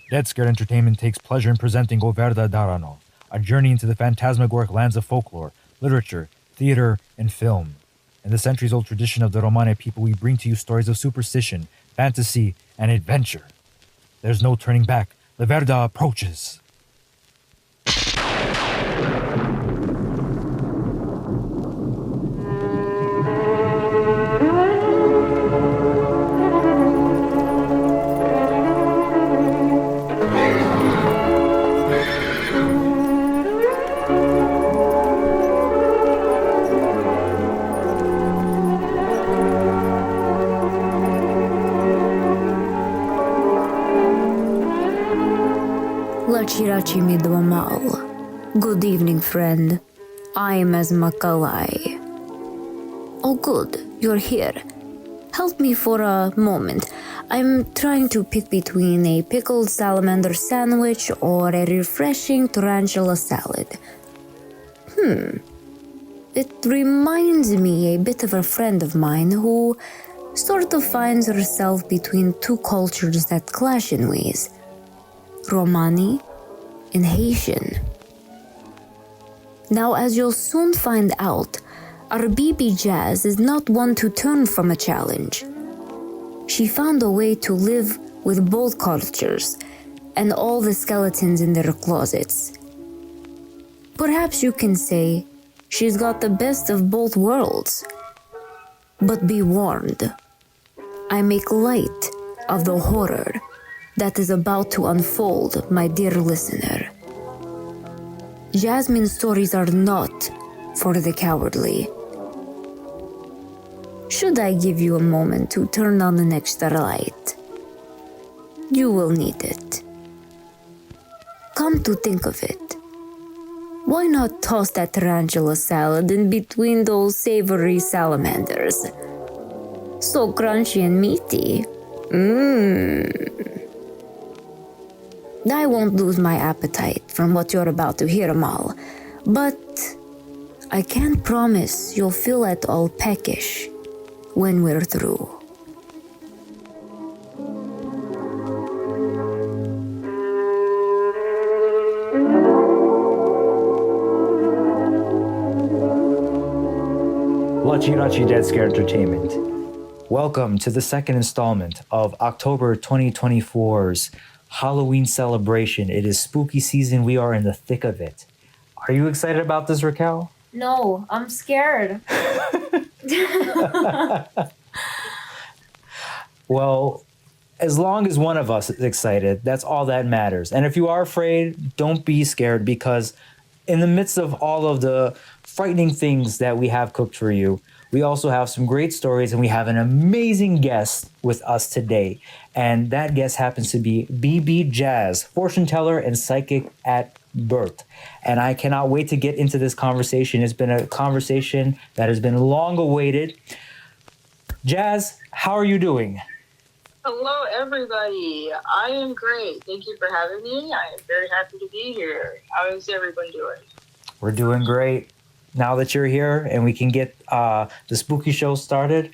Dead Scared Entertainment takes pleasure in presenting Verda Darano, a journey into the phantasmagoric lands of folklore, literature, theater, and film. In the centuries-old tradition of the Romani people, we bring to you stories of superstition, fantasy, and adventure. There's no turning back. The Verda approaches. Latchi Ratyi Miro Amal. Good evening, friend. I am Esma Kallai. Oh, good, you're here. Help me for a moment. I'm trying to pick between a pickled salamander sandwich or a refreshing tarantula salad. It reminds me a bit of a friend of mine who sort of finds herself between two cultures that clash in ways. Romani and Haitian. Now, as you'll soon find out, our Bibi Jaz is not one to turn from a challenge. She found a way to live with both cultures and all the skeletons in their closets. Perhaps you can say she's got the best of both worlds. But be warned, I make light of the horror that is about to unfold, my dear listener. Jazmine's stories are not for the cowardly. Should I give you a moment to turn on an extra light? You will need it. Come to think of it, why not toss that tarantula salad in between those savory salamanders? So crunchy and meaty. I won't lose my appetite from what you're about to hear, Amal, but I can't promise you'll feel at all peckish when we're through. Latchi Ratyi Dead Scare Entertainment. Welcome to the second installment of October 2024's Halloween celebration. It is spooky season. We are in the thick of it. Are you excited about this, Raquel? No, I'm scared. Well, as long as one of us is excited, that's all that matters. And if you are afraid, don't be scared, because in the midst of all of the frightening things that we have cooked for you, we also have some great stories, and we have an amazing guest with us today. And that guest happens to be Bibi Jaz, fortune teller and psychic at birth. And I cannot wait to get into this conversation. It's been a conversation that has been long awaited. Jaz, how are you doing? Hello, everybody. I am great. Thank you for having me. I am very happy to be here. How is everyone doing? We're doing great. Now that you're here and we can get the spooky show started,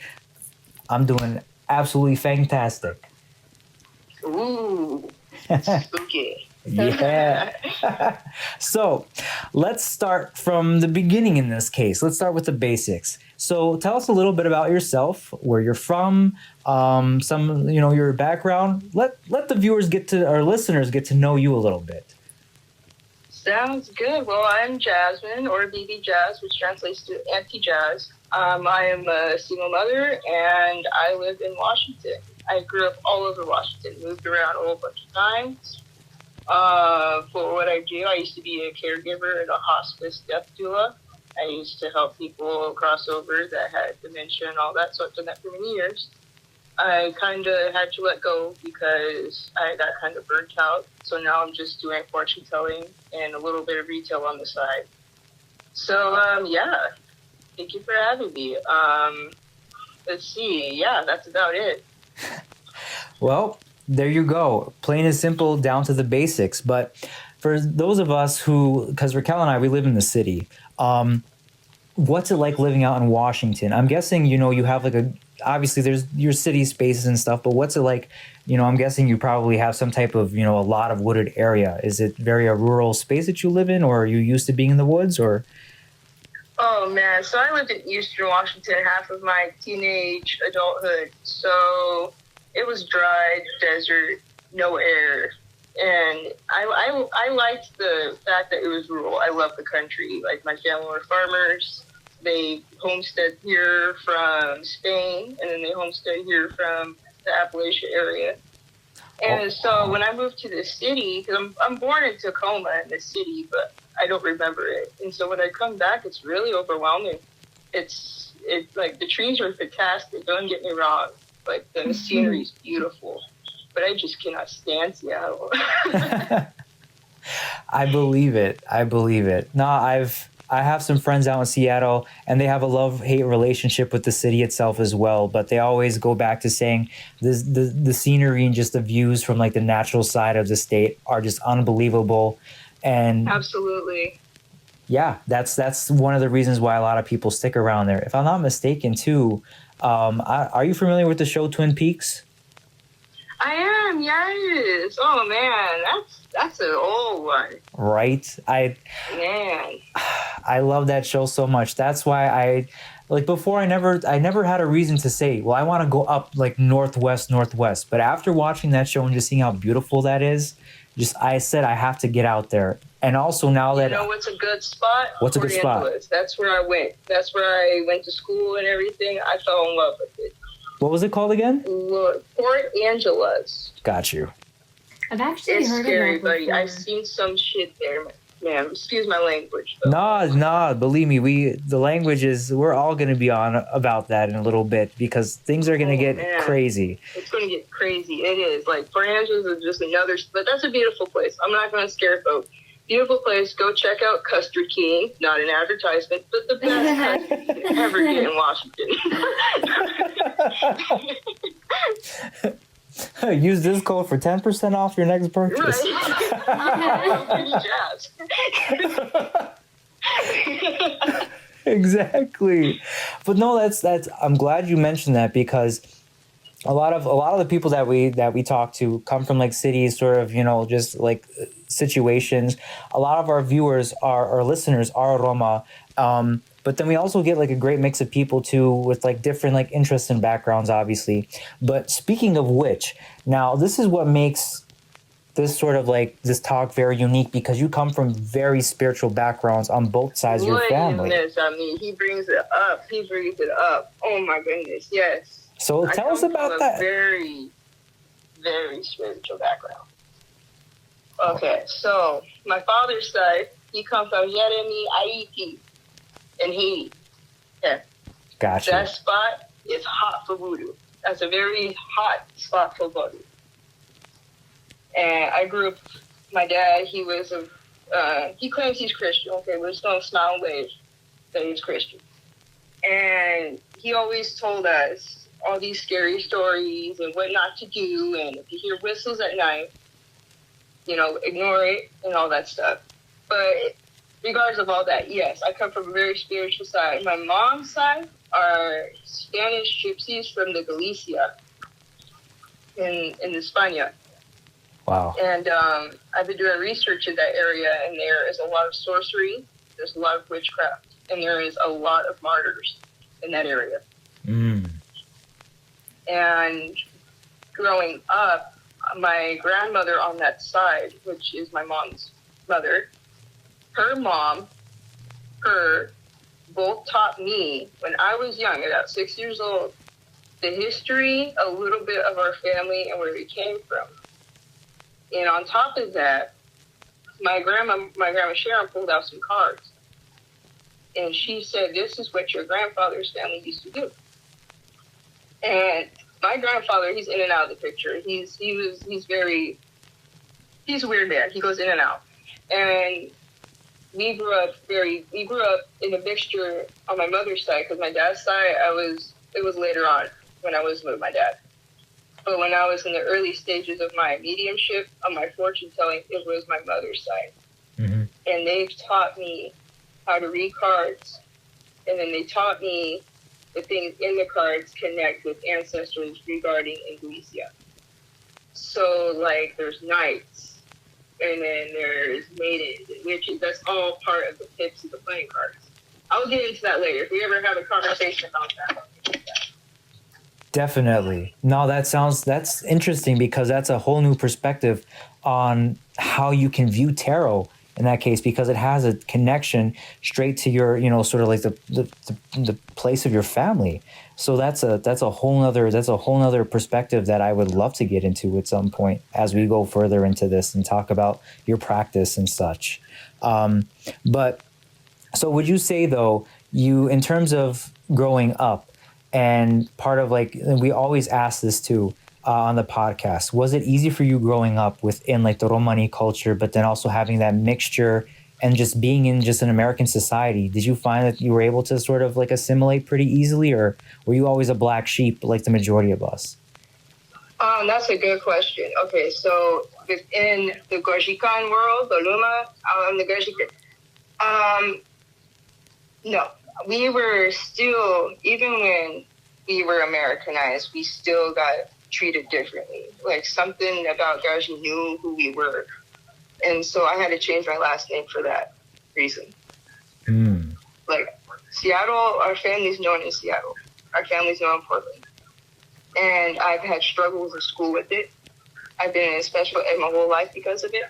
I'm doing absolutely fantastic. Ooh, spooky. Yeah. So let's start from the beginning in this case. Let's start with the basics. So tell us a little bit about yourself, where you're from, your background. Let the viewers our listeners get to know you a little bit. Sounds good. Well, I'm Jazmine, or Bibi Jaz, which translates to Auntie Jaz. I am a single mother, and I live in Washington. I grew up all over Washington, moved around a whole bunch of times. For what I do, I used to be a caregiver at a hospice death doula. I used to help people cross over that had dementia and all that, so I've done that for many years. I kind of had to let go because I got kind of burnt out. So now I'm just doing fortune telling and a little bit of retail on the side. So, thank you for having me. Let's see. Yeah, that's about it. Well, there you go. Plain and simple, down to the basics. But for those of us who, because Raquel and I, we live in the city, what's it like living out in Washington? I'm guessing, you have obviously there's your city spaces and stuff, but what's it like I'm guessing you probably have some type of, a lot of wooded area. Is it very a rural space that you live in, or are you used to being in the woods, or? Oh man, so I lived in Eastern Washington half of my teenage adulthood. So it was dry, desert, no air. And I liked the fact that it was rural. I love the country. Like, my family were farmers. They homestead here from Spain, and then they homestead here from the Appalachia area. And so when I moved to the city, because I'm born in Tacoma in the city, but I don't remember it. And so when I come back, it's really overwhelming. It's like, the trees are fantastic. Don't get me wrong. Like, the scenery's beautiful, but I just cannot stand Seattle. I believe it. No, I have some friends out in Seattle, and they have a love-hate relationship with the city itself as well. But they always go back to saying the scenery and just the views from like the natural side of the state are just unbelievable. And absolutely, yeah, that's one of the reasons why a lot of people stick around there. If I'm not mistaken, too, are you familiar with the show Twin Peaks? I am, yes. Oh man, that's an old one. Right? Man. I love that show so much. That's why before I never had a reason to say, well, I want to go up like northwest. But after watching that show and just seeing how beautiful that is, I said I have to get out there. And also now that... You know what's a good spot? What's a good spot? That's where I went. That's where I went to school and everything. I fell in love with it. What was it called again? Port Angeles. Got you. I've actually heard scary, of that before. buddy. I've seen some shit there, man. Excuse my language, though. Nah. Believe me, the languages, we're all going to be on about that in a little bit, because things are going to get crazy. It's going to get crazy. It is. Like, Port Angeles is just another... But that's a beautiful place. I'm not going to scare folks. Beautiful place. Go check out Custard King. Not an advertisement, but the best custard you can ever get in Washington. Use this code for 10% off your next purchase. Right. Bibi Jaz. Exactly. But no, that's I'm glad you mentioned that, because a lot of the people that we talk to come from like cities, sort of, just like situations. A lot of our viewers our listeners are Roma. But then we also get like a great mix of people too, with like different like interests and backgrounds, obviously. But speaking of which, now this is what makes this sort of like this talk very unique, because you come from very spiritual backgrounds on both sides of your family. I mean, he brings it up. Oh my goodness, yes. So tell us about that. Very, very spiritual background. Okay, so my father's side, he comes from Jeremy, Haiti, in Haiti. Yeah. Gotcha. That spot is hot for voodoo. That's a very hot spot for voodoo. And I grew up, my dad, he was he claims he's Christian. Okay, we're just going to smile and wave that he's Christian. And he always told us all these scary stories and what not to do. And if you hear whistles at night, ignore it and all that stuff. But regardless of all that, yes, I come from a very spiritual side. My mom's side are Spanish gypsies from the Galicia in España. Wow. And I've been doing research in that area, and there is a lot of sorcery, there's a lot of witchcraft, and there is a lot of martyrs in that area. Mm. And growing up, my grandmother on that side, which is my mom's mother, her mom, both taught me when I was young, about 6 years old, the history, a little bit of our family and where we came from. And on top of that, my grandma Sharon pulled out some cards. And she said, this is what your grandfather's family used to do. And my grandfather, he's in and out of the picture. He's a weird man. He goes in and out. And we grew up in a mixture on my mother's side, because my dad's side, it was later on when I was with my dad. But when I was in the early stages of my mediumship, on my fortune telling, it was my mother's side. Mm-hmm. And they've taught me how to read cards. And then they taught me the things in the cards connect with ancestors regarding Galicia. So, like, there's knights, and then there's maidens, which that's all part of the tips of the playing cards. I'll get into that later. If we ever have a conversation about that. Definitely. No, that's interesting because that's a whole new perspective on how you can view tarot in that case, because it has a connection straight to your, sort of like the place of your family. So that's a whole nother perspective that I would love to get into at some point as we go further into this and talk about your practice and such. But so would you say though, in terms of growing up, and part of like, we always ask this too on the podcast, was it easy for you growing up within like the Romani culture, but then also having that mixture and just being in just an American society? Did you find that you were able to sort of like assimilate pretty easily, or were you always a black sheep like the majority of us? That's a good question. Okay, so within the Gorjikan world, the Luma, the Gorjikan, no, we were still, even when we were Americanized, we still got treated differently. Like, something about Gadje knew who we were. And so I had to change my last name for that reason. Like, Seattle, our family's known in Seattle. Our family's known in Portland. And I've had struggles in school with it. I've been in special ed my whole life because of it.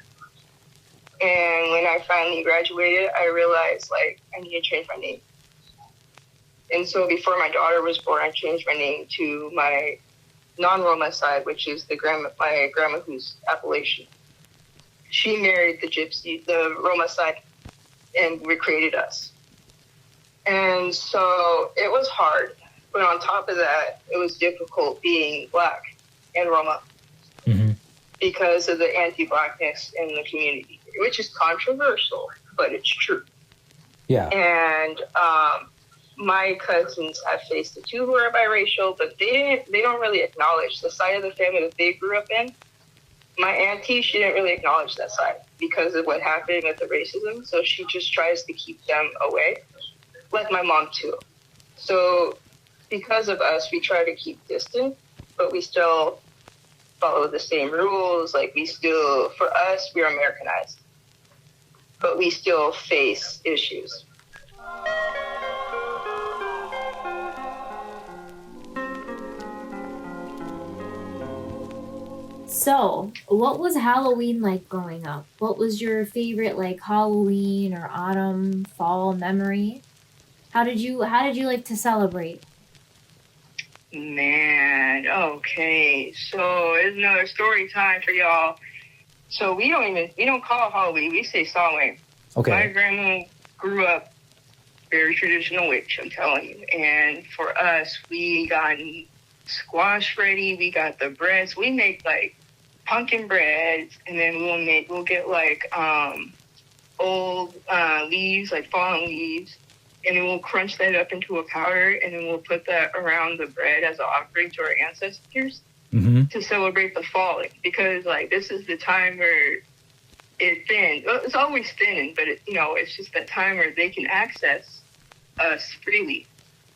And when I finally graduated, I realized, like, I need to change my name. And so before my daughter was born, I changed my name to my non-Roma side, which is my grandma who's Appalachian. She married the Roma side, and recreated us. And so it was hard. But on top of that, it was difficult being Black and Roma because of the anti-Blackness in the community, which is controversial, but it's true. Yeah. And my cousins have faced it too, who are biracial, but they don't really acknowledge the side of the family that they grew up in. My auntie, she didn't really acknowledge that side because of what happened with the racism, so she just tries to keep them away, like my mom too. So because of us, we try to keep distant, but we still follow the same rules. Like, for us, we're Americanized, but we still face issues. So, what was Halloween like growing up? What was your favorite like Halloween or autumn, fall memory? How did you like to celebrate? Man, okay. So it's another story time for y'all. So we don't call it Halloween. We say Samhain. Okay. My grandma grew up very traditional witch, I'm telling you. And for us, we got squash ready. We got the breads. We make like pumpkin breads, and then we'll get like old leaves, like fallen leaves, and then we'll crunch that up into a powder, and then we'll put that around the bread as an offering to our ancestors to celebrate the falling, because like this is the time where it thins. Well, it's always thinning, but it's just that time where they can access us freely,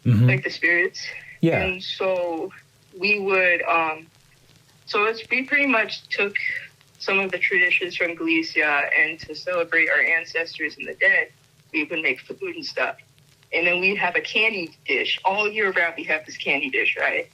like the spirits. Yeah. And so we would we pretty much took some of the traditions from Galicia, and to celebrate our ancestors and the dead, we would make food and stuff. And then we'd have a candy dish. All year round, we have this candy dish, right?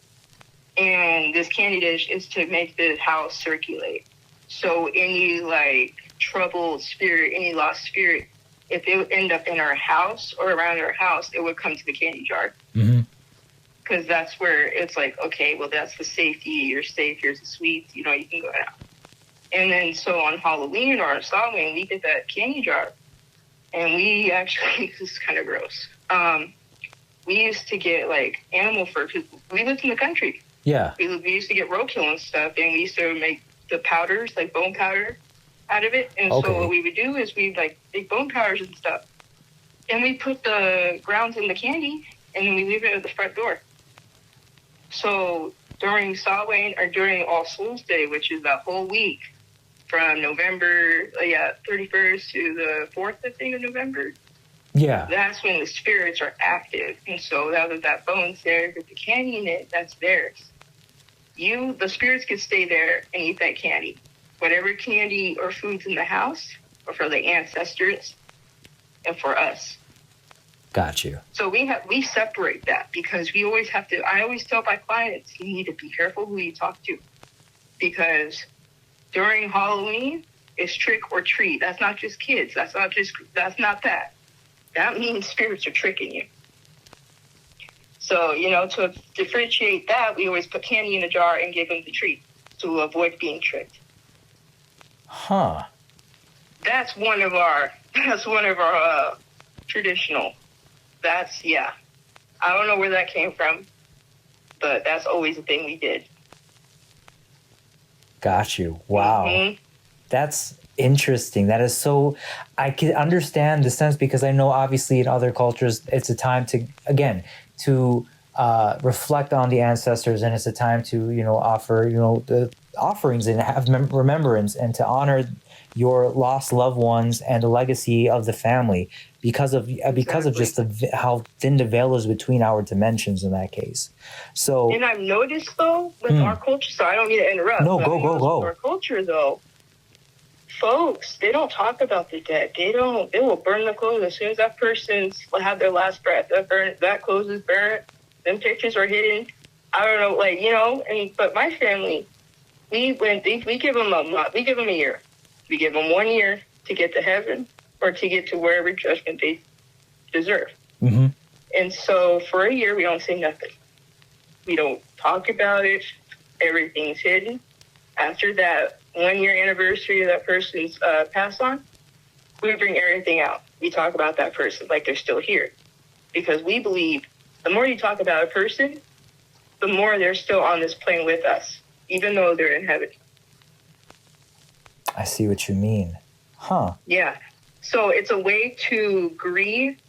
And this candy dish is to make the house circulate. So any, like, troubled spirit, any lost spirit, if it would end up in our house or around our house, it would come to the candy jar. Because that's where it's like, okay, well, that's the safety. You're safe. Here's the sweets. You can go out. And then so on Halloween or on Samhain, we get that candy jar. And we actually, this is kind of gross. We used to get, like, animal fur, because we lived in the country. Yeah. We used to get roadkill and stuff, and we used to make the powders, like bone powder, out of it. And so what we would do is we'd, like, make bone powders and stuff. And we put the grounds in the candy, and then we leave it at the front door. So during Samhain, or during All Souls Day, which is that whole week, from November 31st to the 4th, I think, of November. Yeah. That's when the spirits are active. And so that bone's there with the candy in it, that's theirs. the spirits can stay there and eat that candy. Whatever candy or food's in the house or for the ancestors and for us. Got you. So we separate that because we always have to. I always tell my clients, you need to be careful who you talk to, because during Halloween it's trick or treat. That's not just kids. That's not that. That means spirits are tricking you. So to differentiate that, we always put candy in a jar and give them the treat to avoid being tricked. Huh. That's one of our traditional. I don't know where that came from, but that's always the thing we did. Got you. Wow. Mm-hmm. That's interesting. That is so, I can understand the sense, because I know obviously in other cultures, it's a time to reflect on the ancestors, and it's a time to, offer, the offerings and have remembrance and to honor your lost loved ones and the legacy of the family because of just how thin the veil is between our dimensions in that case. So, and I've noticed though with our culture, so I don't mean to interrupt. No, go. Our culture though, folks, they don't talk about the dead. They will burn the clothes as soon as that person's had their last breath. That clothes is burnt. Them pictures are hidden. I don't know, but my family, we give them a year. We give them 1 year to get to heaven or to get to wherever judgment they deserve. Mm-hmm. And so for a year, we don't say nothing. We don't talk about it. Everything's hidden. After that 1 year anniversary of that person's pass on, we bring everything out. We talk about that person like they're still here. Because we believe the more you talk about a person, the more they're still on this plane with us, even though they're in heaven. I see what you mean. Huh. Yeah. So it's a way to grieve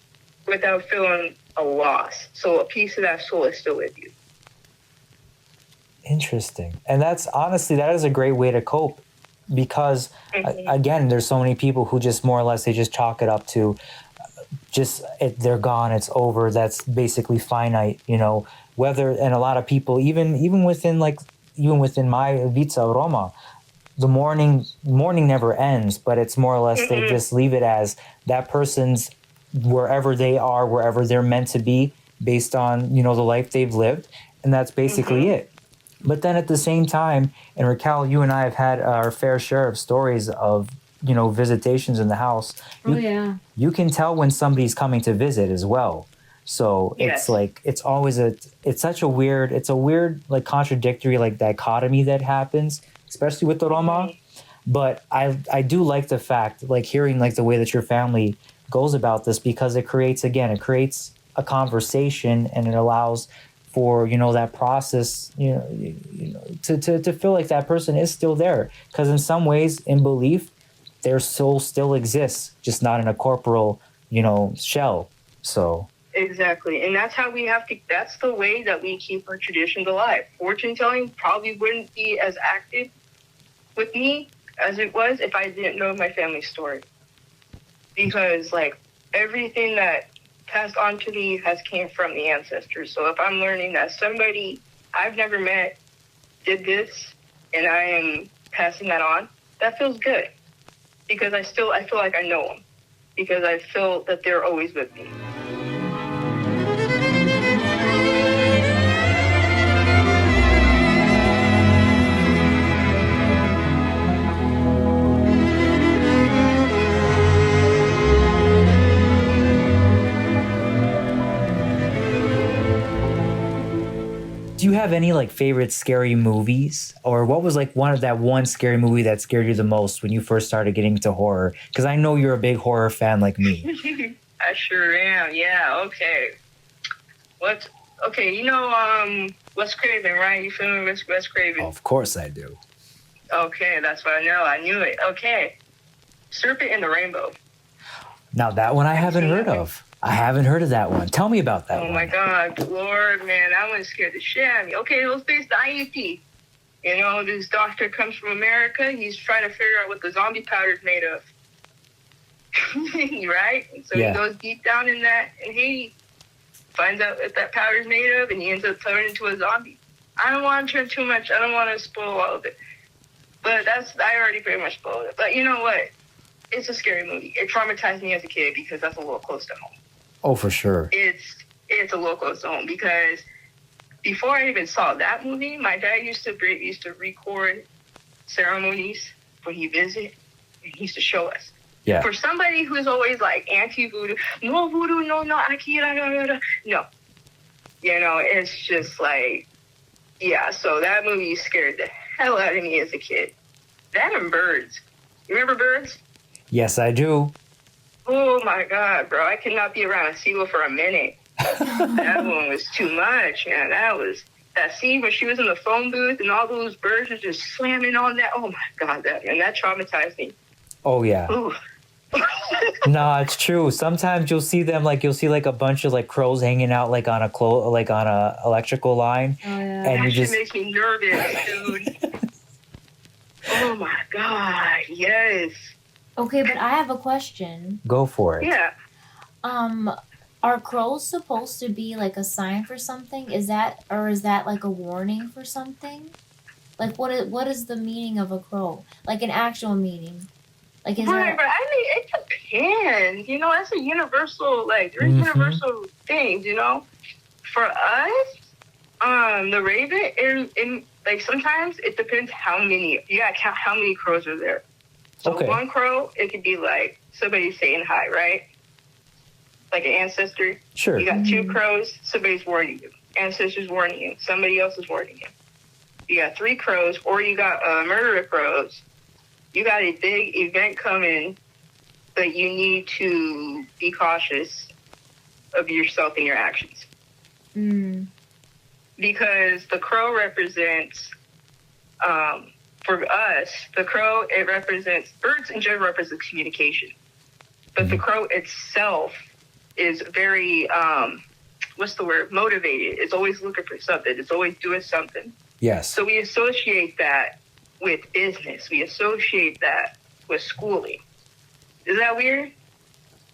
without feeling a loss. So a piece of that soul is still with you. Interesting. And that is a great way to cope, because again, there's so many people who just more or less, they just chalk it up to they're gone, it's over. That's basically finite, and a lot of people, even within my Vita Roma, the mourning never ends, but it's more or less they just leave it as that person's wherever they are, wherever they're meant to be based on, the life they've lived. And that's basically it. But then at the same time, and Raquel, you and I have had our fair share of stories of, visitations in the house. You can tell when somebody's coming to visit as well. So it's it's such a weird, like contradictory, like dichotomy that happens, especially with the Roma. But I do like the fact, like hearing like the way that your family goes about this, because it creates a conversation, and it allows for, that process, to feel like that person is still there. Because in some ways, in belief, their soul still exists, just not in a corporal, shell. So. Exactly. And that's the way that we keep our traditions alive. Fortune telling probably wouldn't be as active with me as it was if I didn't know my family story. Because everything that passed on to me has came from the ancestors. So if I'm learning that somebody I've never met did this and I am passing that on, that feels good. Because I feel like I know them. Because I feel that they're always with me. Do you have any favorite scary movies, or what was one scary movie that scared you the most when you first started getting into horror? Because I know you're a big horror fan like me. I sure am. Yeah. Okay. Wes Craven, right? You familiar with Wes Craven? Of course I do. Okay, that's what I know. I knew it. Okay. Serpent in the Rainbow. Now that one I haven't heard of. I haven't heard of that one. Tell me about that one. Oh my God, Lord, man, that one scared the shit out of me. Okay, it was based on IUP. This doctor comes from America. He's trying to figure out what the zombie powder is made of. Right? And so he goes deep down in Haiti, finds out what that powder is made of, and he ends up turning into a zombie. I don't want to turn too much. I don't want to spoil all of it. But I already pretty much spoiled it. But you know what? It's a scary movie. It traumatized me as a kid because that's a little close to home. Oh, for sure. It's a little close to home because before I even saw that movie, my dad used to record ceremonies when he visited, and he used to show us. Yeah. For somebody who's always like anti-voodoo, no voodoo, no, akira, no. You know, it's just like, yeah, so that movie scared the hell out of me as a kid. That and Birds. You remember Birds? Yes, I do. Oh my God, bro. I could not be around a seagull for a minute. That one was too much, man. That scene where she was in the phone booth and all those birds were just slamming on that. Oh my God, that traumatized me. Oh, yeah. Ooh. No, it's true. Sometimes you'll see them like a bunch of like crows hanging out like on a electrical line. Oh, yeah. And That you shit just makes me nervous, dude. Oh my God, yes. Okay, but I have a question. go for it. Yeah. Are crows supposed to be like a sign for something? Is that like a warning for something? Like what is the meaning of a crow? Like an actual meaning? Like is Right, there? but I mean, it depends. You know, that's a universal, like, there's universal things, you know? For us, the raven, like, sometimes it depends how many, you gotta count how many crows are there. So Okay. one crow, it could be like somebody saying hi, right? Like an ancestor. Sure. You got two crows, somebody's warning you. Ancestors warning you. Somebody else is warning you. You got three crows, or you got murder of crows. You got a big event coming, but you need to be cautious of yourself and your actions. Mm. Because the crow represents, for us, the crow, it represents, birds in general represent communication. But the crow itself is very, motivated. It's always looking for something. It's always doing something. Yes. So we associate that with business. We associate that with schooling. Is that weird?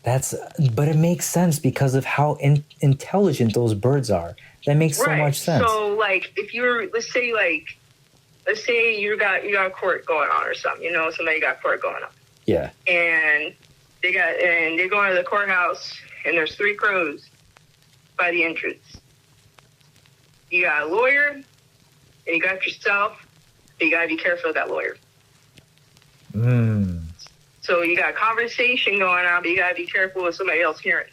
But it makes sense because of how intelligent those birds are. That makes so much sense. So, like, if you're, let's say you got a court going on or something. You know, somebody got court going on. Yeah. And they're going to the courthouse, and there's three crows by the entrance. You got a lawyer, and you got yourself. But you got to be careful of that lawyer. So you got a conversation going on, but you got to be careful of somebody else hearing.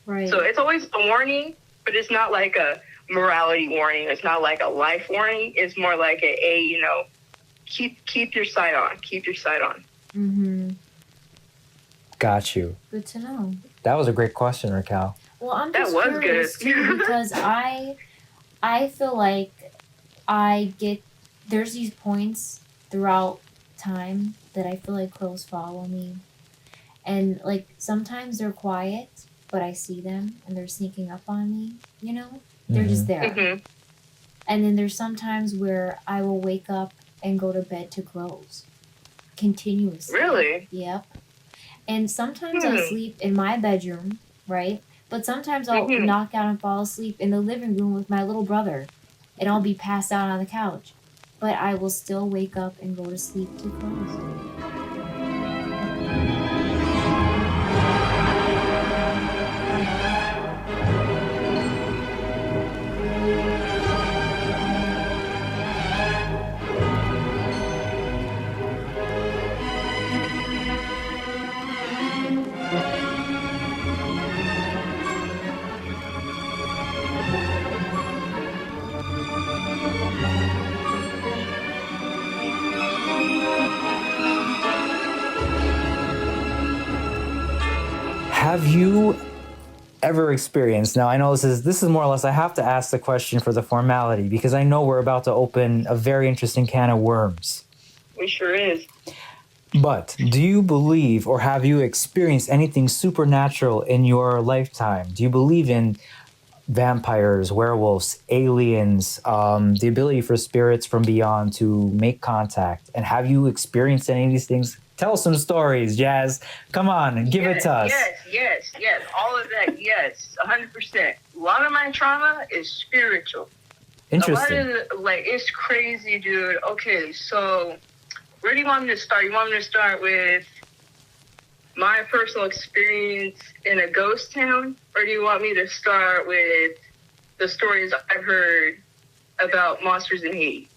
Right. So it's always a warning, but it's not like a morality warning. It's not like a life warning. It's more like keep your sight on. Keep your sight on. Mm-hmm. Got you. Good to know. That was a great question, Raquel. Well, I'm just That was curious good. too because I feel like there's these points throughout time that I feel like crows follow me. And like sometimes they're quiet, but I see them and they're sneaking up on me, you know? They're just there. Mm-hmm. And then there's sometimes where I will wake up and go to bed to crows. Continuously. Really? Yep. And sometimes I sleep in my bedroom, right? But sometimes I'll knock out and fall asleep in the living room with my little brother. And I'll be passed out on the couch. But I will still wake up and go to sleep to crows. Have you ever experienced, now I know this is more or less, I have to ask the question for the formality because I know we're about to open a very interesting can of worms. It sure is. But do you believe or have you experienced anything supernatural in your lifetime? Do you believe in vampires, werewolves, aliens, the ability for spirits from beyond to make contact? And have you experienced any of these things? Tell us some stories, Jazz. Come on and give it to us. Yes. All of that, yes, 100%. A lot of my trauma is spiritual. Interesting. A lot of like, it's crazy, dude. Okay, so where do you want me to start? You want me to start with my personal experience in a ghost town, or do you want me to start with the stories I've heard about monsters in Haiti?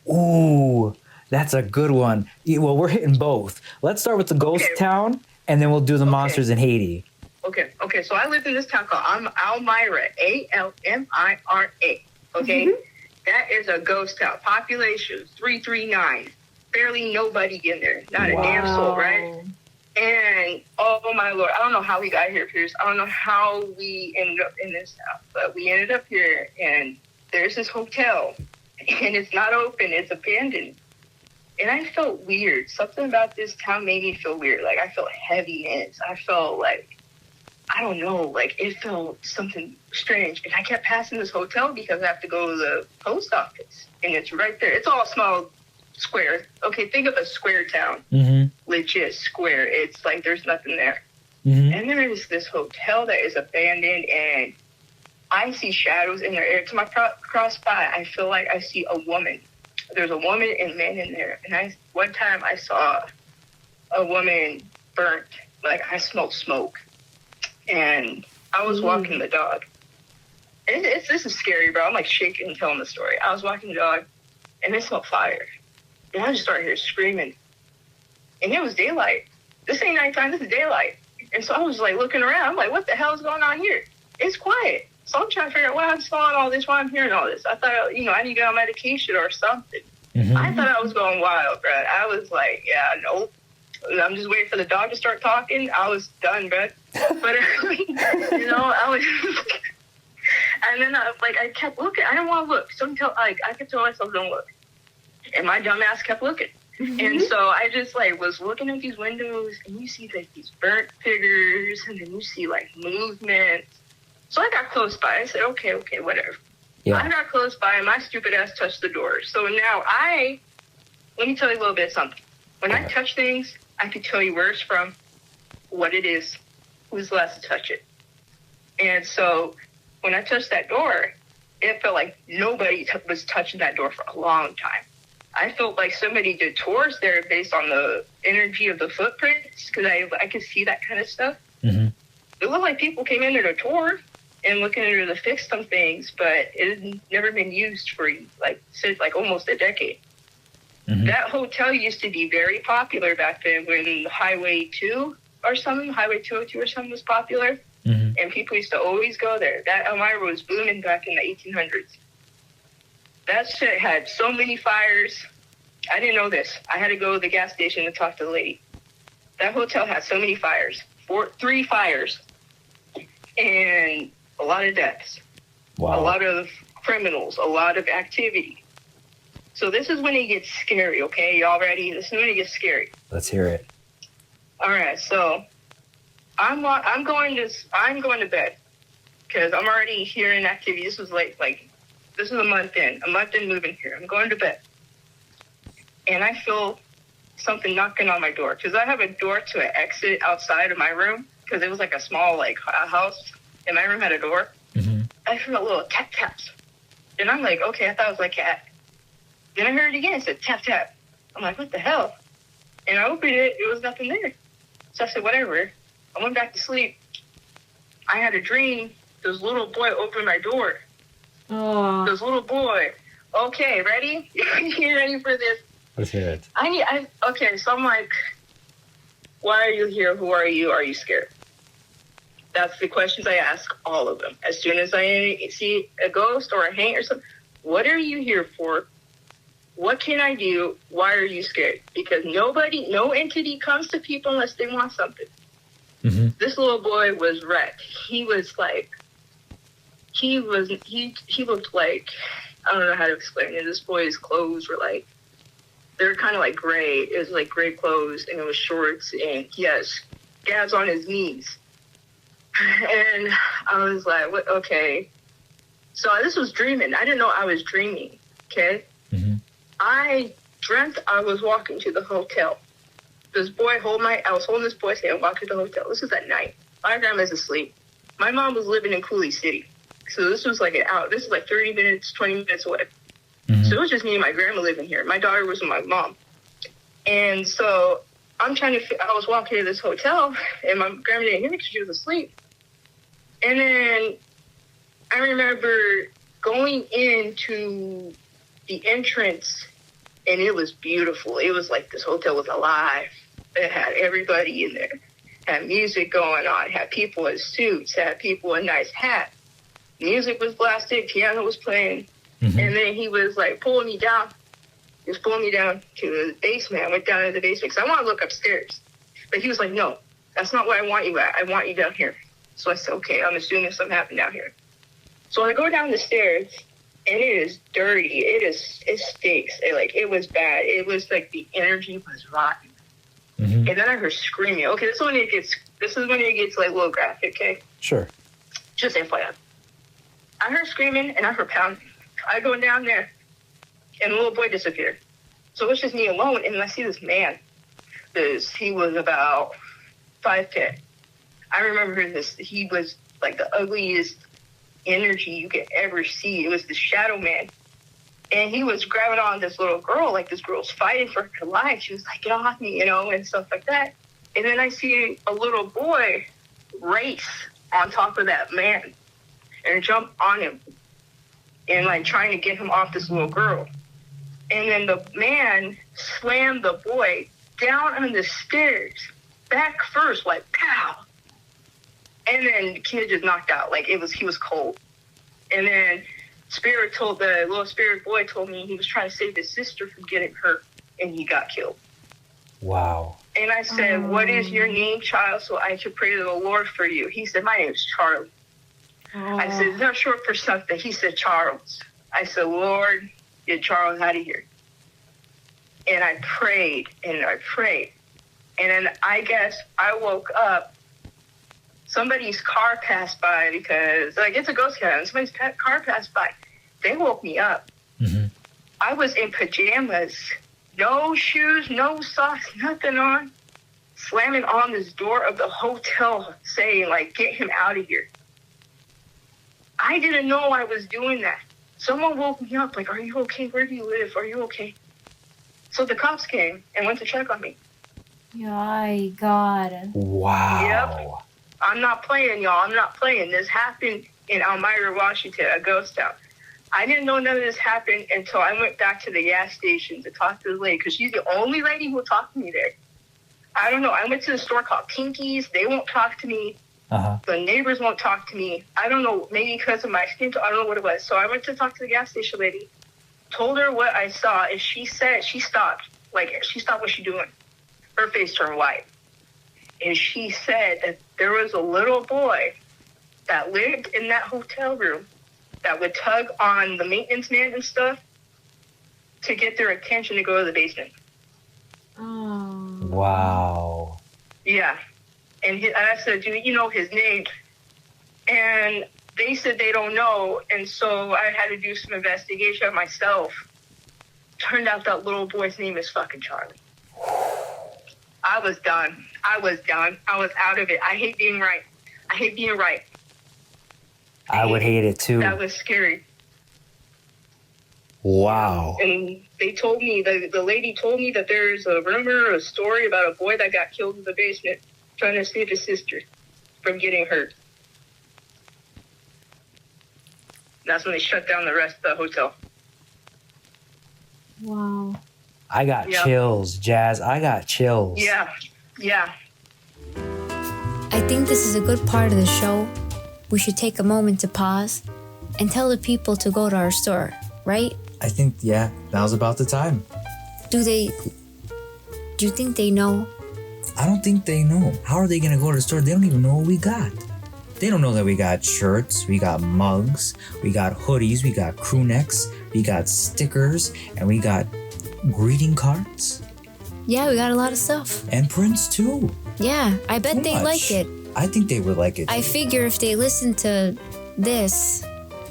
Ooh, that's a good one. Well, we're hitting both. Let's start with the ghost town, and then we'll do the monsters in Haiti. Okay. So I lived in this town called Almira, Almira. Okay, that is a ghost town. Population 339. Barely nobody in there. Not a damn soul, right? And oh my lord, I don't know how we got here, Pierce. I don't know how we ended up in this town, but we ended up here, and there's this hotel, and it's not open. It's abandoned. And I felt weird. Something about this town made me feel weird. Like, I felt heaviness. I felt like, I don't know, like, it felt something strange. And I kept passing this hotel because I have to go to the post office. And it's right there. It's all small square. Okay, think of a square town. Legit square. It's like there's nothing there. And there is this hotel that is abandoned, and I see shadows in there. Every time I cross by, I feel like I see a woman. There's a woman and man in there. And one time I saw a woman burnt. Like, I smelled smoke. And I was walking the dog. This is scary, bro. I'm like shaking and telling the story. I was walking the dog, and it smelled fire. And I just started hearing screaming. And it was daylight. This ain't nighttime, this is daylight. And so I was like looking around. I'm like, what the hell is going on here? It's quiet. So I'm trying to figure out why I'm smelling all this, why I'm hearing all this. I thought, I need to get on medication or something. I thought I was going wild, bro. I was like, yeah, nope. I'm just waiting for the dog to start talking. I was done, bro. But, I was... And then, I kept looking. I didn't want to look. I kept telling myself, don't look. And my dumb ass kept looking. And so I just, was looking at these windows, and you see, these burnt figures, and then you see, movement. So I got close by. I said, okay, whatever. Yeah. I got close by, and my stupid ass touched the door. So now let me tell you a little bit of something. When I touch things, I can tell you where it's from, what it is, who's the last to touch it. And so when I touched that door, it felt like nobody was touching that door for a long time. I felt like somebody did tours there based on the energy of the footprints, because I could see that kind of stuff. It looked like people came in there to tour and looking into to fix some things, but it had never been used for since almost a decade. That hotel used to be very popular back then when Highway 2 or something, Highway 202 or something was popular, and people used to always go there. That Elmira was booming back in the 1800s. That shit had so many fires. I didn't know this. I had to go to the gas station to talk to the lady. That hotel had so many fires. 3 fires. And a lot of deaths. Wow. A lot of criminals. A lot of activity. So this is when it gets scary, okay? Y'all ready? This is when it gets scary. Let's hear it. All right, so I'm going to bed because I'm already hearing activity. This was this is a month in moving here. I'm going to bed. And I feel something knocking on my door because I have a door to an exit outside of my room because it was like a small house and my room had a door. I feel a little tap taps. And I'm like, okay, I thought it was like a cat. Then I heard it again. It said tap tap. I'm like, what the hell? And I opened it. It was nothing there. So I said, whatever. I went back to sleep. I had a dream. This little boy opened my door. Oh. This little boy. Okay, ready? You ready for this? Let's hear it. Okay, so I'm like, why are you here? Who are you? Are you scared? That's the questions I ask all of them. As soon as I see a ghost or a hang or something, what are you here for? What can I do? Why are you scared? Because no entity comes to people unless they want something. This little boy was wrecked. He was he looked like, I don't know how to explain it. This boy's clothes were they were kind of gray. It was gray clothes, and it was shorts, and he has scabs on his knees. And I was like, what? Okay. So this was dreaming. I didn't know I was dreaming, okay? I dreamt I was walking to the hotel. I was holding this boy's hand walking to the hotel. This was at night. My grandma's asleep. My mom was living in Cooley City. So this was like an hour. This is like 30 minutes, 20 minutes away. Mm-hmm. So it was just me and my grandma living here. My daughter was with my mom. And so I was walking to this hotel, and my grandma didn't hear me because she was asleep. And then I remember going into the entrance, and it was beautiful. It was like this hotel was alive. It had everybody in there. Had music going on. Had people in suits. Had people in nice hats. Music was blasting. Piano was playing. Mm-hmm. And then he was like pulling me down. He was pulling me down to the basement. I went down to the basement because I want to look upstairs. But he was like, no, that's not where I want you at. I want you down here. So I said, okay, I'm assuming something happened down here. So I go down the stairs, and it is dirty. It stinks. It was bad. It was like the energy was rotten. Mm-hmm. And then I heard screaming. Okay, this is when it gets like a little graphic, okay? Sure. Just FYI. I heard screaming and I heard pounding. I go down there, and the little boy disappeared. So it's just me alone, and I see this man. He was about 5'10". I remember this. He was like the ugliest energy you could ever see. It was the shadow man. And he was grabbing on this little girl, like this girl's fighting for her life. She was like, get off me, and stuff like that. And then I see a little boy race on top of that man and jump on him and like trying to get him off this little girl. And then the man slammed the boy down on the stairs, back first, like pow. And then the kid just knocked out. He was cold. And then the little spirit boy told me he was trying to save his sister from getting hurt, and he got killed. Wow. And I said, what is your name, child, so I should pray to the Lord for you? He said, my name is Charlie. I said, is that short for something? He said, Charles. I said, Lord, get Charles out of here. And I prayed, and I prayed. And then I guess I woke up. Somebody's car passed by because, it's a ghost cat, and somebody's car passed by. They woke me up. Mm-hmm. I was in pajamas, no shoes, no socks, nothing on, slamming on this door of the hotel saying, get him out of here. I didn't know I was doing that. Someone woke me up, are you okay? Where do you live? Are you okay? So the cops came and went to check on me. My God. Wow. Yep. I'm not playing, y'all. I'm not playing. This happened in Elmira, Washington, a ghost town. I didn't know none of this happened until I went back to the gas station to talk to the lady, because she's the only lady who will talk to me there. I don't know. I went to the store called Pinky's. They won't talk to me. Uh-huh. The neighbors won't talk to me. I don't know. Maybe because of my skin tone. I don't know what it was. So I went to talk to the gas station lady, told her what I saw, and she said she stopped. She stopped what she doing. Her face turned white. And she said that there was a little boy that lived in that hotel room that would tug on the maintenance man and stuff to get their attention to go to the basement. Oh. Wow. Yeah. And I said, do you know his name? And they said they don't know. And so I had to do some investigation myself. Turned out that little boy's name is fucking Charlie. I was done. I was out of it. I hate being right. I would hate it too. That was scary. Wow. And they told me, the lady told me that there's a rumor, a story about a boy that got killed in the basement trying to save his sister from getting hurt. That's when they shut down the rest of the hotel. Wow. I got chills, Jazz. I got chills. Yeah. I think this is a good part of the show. We should take a moment to pause and tell the people to go to our store, right? I think, now's about the time. Do you think they know? I don't think they know. How are they going to go to the store? They don't even know what we got. They don't know that we got shirts, we got mugs, we got hoodies, we got crew necks, we got stickers, and we got greeting cards. Yeah, we got a lot of stuff. And prints too. Yeah, I bet they like it. I think they would like it too. I figure if they listen to this,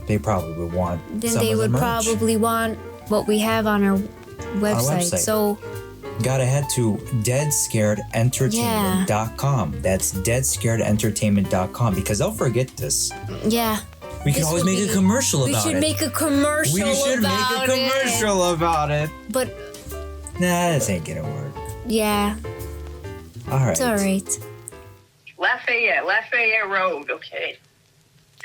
they probably would want then some they of the would merch. probably want what we have on our website. So gotta head to deadscaredentertainment.com. That's deadscaredentertainment.com, because they'll forget this. Yeah, We can always make a commercial about it. We should make a commercial about it. But nah, this ain't gonna work. yeah, All right. it's all right. Lafayette Road. Okay.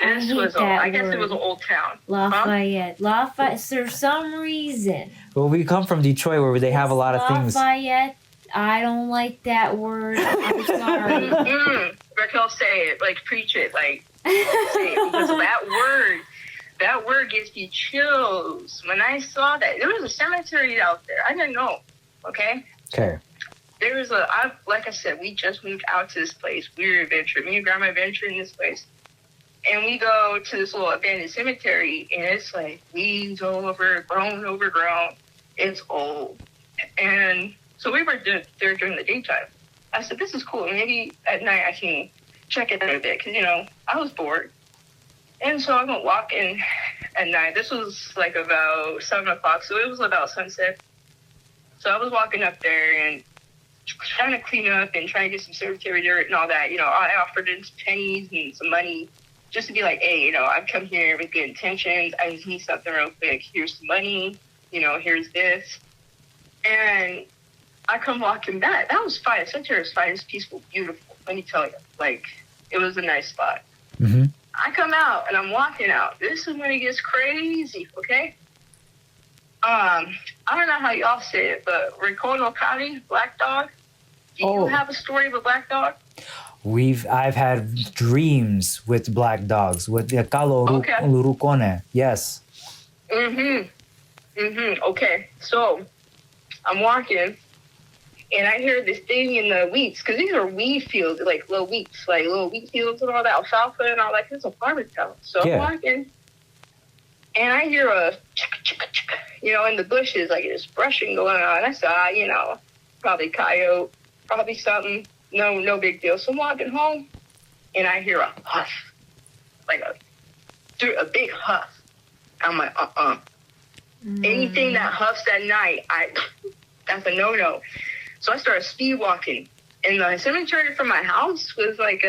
I This hate was, that I guess it word. was an old town. Lafayette. Lafayette. For some reason. Well, we come from Detroit where they have a lot of things. Lafayette. I don't like that word. I'm sorry. Raquel, say it. Like, preach it. Like, say it. Because that word gives me chills. When I saw that, there was a cemetery out there. I didn't know. Okay? Okay. There was like I said, we just moved out to this place. We were adventuring. Me and Grandma adventuring this place. And we go to this little abandoned cemetery, and it's like weeds all over, overgrown. It's old. And so we were there during the daytime. I said, this is cool. Maybe at night I can check it out a bit. Because, I was bored. And so I went walking at night. This was like about 7 o'clock, so it was about sunset. So I was walking up there and trying to clean up and trying to get some cemetery dirt and all that. I offered in some pennies and some money just to be like, hey, I've come here with good intentions. I just need something real quick. Here's some money. Here's this. And I come walking back. That was fine. The cemetery was fine. It's peaceful, beautiful. Let me tell you. Like, it was a nice spot. Mm-hmm. I come out and I'm walking out. This is when it gets crazy, okay? I don't know how y'all say it, but Ricono County, black dog. Do you have a story of a black dog? I've had dreams with black dogs, with the Lurukone. Yes. Okay. So I'm walking and I hear this thing in the wheats, because these are wheat fields, like little wheats, like little wheat fields and all that, alfalfa and all that. It's a farming town. So I'm walking and I hear a chicka, in the bushes, like this brushing going on. I saw, probably coyote, probably something. No big deal. So I'm walking home and I hear a huff, like a big huff. I'm like, Anything that huffs at night, that's a no-no. So I started speed walking. And the cemetery from my house was like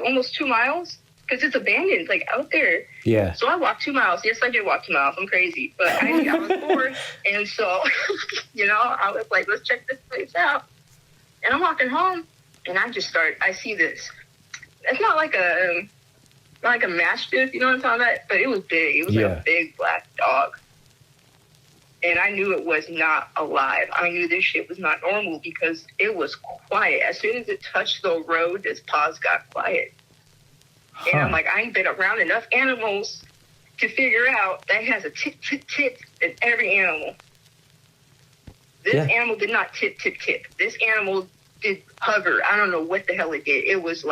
almost 2 miles, because it's abandoned, like out there. Yeah. So I walked 2 miles. Yes, I did walk 2 miles. I'm crazy. But I was bored. And so, I was like, let's check this place out. And I'm walking home. And I see this. It's not like a mastiff, you know what I'm talking about? But it was big. It was like a big black dog. And I knew it was not alive. I knew this shit was not normal because it was quiet. As soon as it touched the road, its paws got quiet. And I'm like, I ain't been around enough animals to figure out that has a tip, tip, tip in every animal. This animal did not tip, tip, tip. This animal did hover. I don't know what the hell it did. It was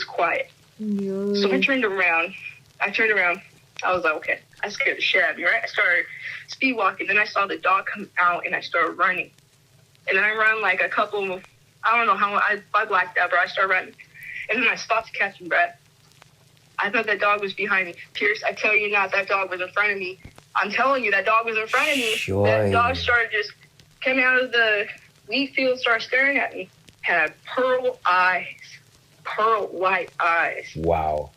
quiet. No. So I turned around. I was like, okay. I scared the shit out of me, right? I started speed walking. Then I saw the dog come out, and I started running. And then I run like a couple, I don't know how, I blacked out, but I started running. And then I stopped to catch my breath. I thought that dog was behind me. Pierce, I tell you not, that dog was in front of me. I'm telling you, that dog was in front of me. Sure. That dog started just coming out of the wheat field, started staring at me. Had pearl white eyes. Wow.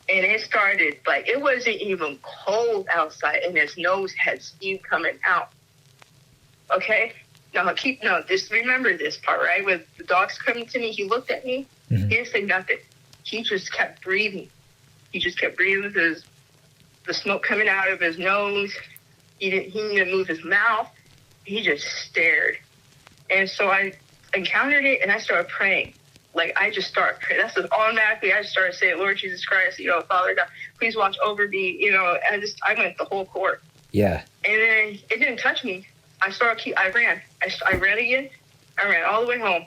And it started, like, it wasn't even cold outside, and his nose had steam coming out. Okay? Now, just remember this part, right? With the dogs coming to me, he looked at me. Mm-hmm. He didn't say nothing. He just kept breathing. with the smoke coming out of his nose. He didn't move his mouth. He just stared. And so I encountered it, and I started praying. Like, I just started praying. That's just automatically, I just started saying, Lord Jesus Christ, Father God, please watch over me. I went the whole court. Yeah. And then it didn't touch me. I ran. I ran again. I ran all the way home.